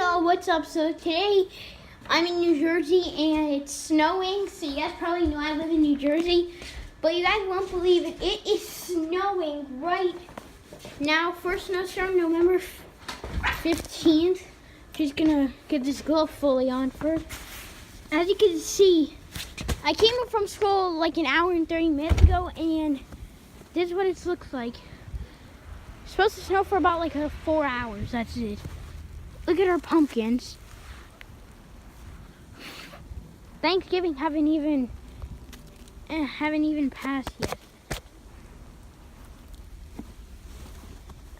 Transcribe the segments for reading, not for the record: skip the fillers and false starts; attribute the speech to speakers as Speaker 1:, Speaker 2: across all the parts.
Speaker 1: y'all, what's up? So today I'm in New Jersey and it's snowing. So you guys probably know I live in New Jersey, but you guys won't believe it. It is snowing right now. First snowstorm, November 15th. Just gonna get this glove fully on first. As you can see, I came in from school like an hour and 30 minutes ago, and this is what it looks like. It's supposed to snow for about like 4 hours. That's it. Look at our pumpkins. Thanksgiving haven't even passed yet.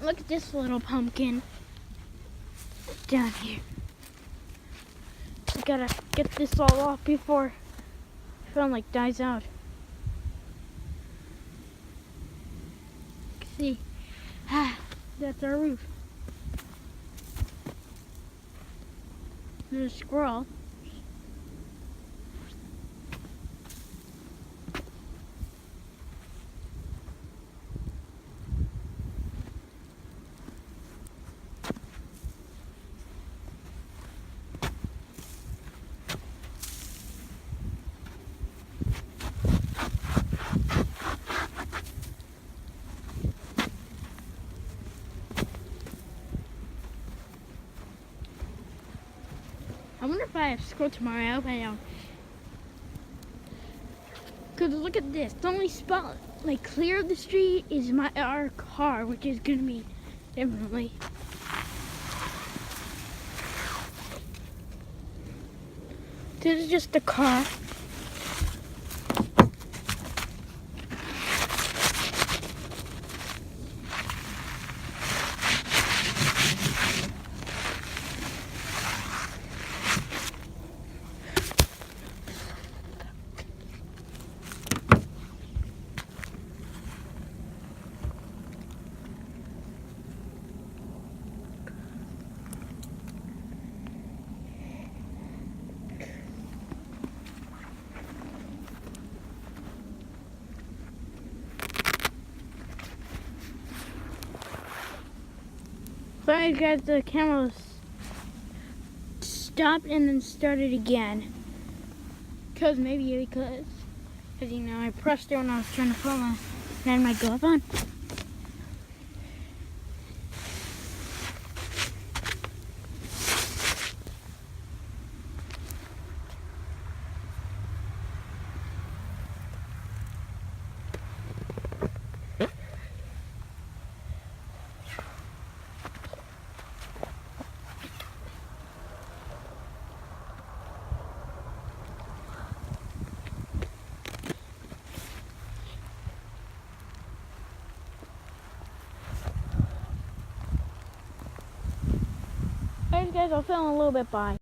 Speaker 1: Look at this little pumpkin down here. We gotta get this all off before the film like dies out. See, that's our roof. There's a squirrel. I wonder if I have school tomorrow. I hope I don't. Cause look at this. The only spot like clear of the street is our car, which is gonna be definitely. This is just the car. Sorry guys, the camera stopped and then started again. Because you know, I pressed it when I was trying to film it and I had my glove on. Alright guys, I'll film a little bit by.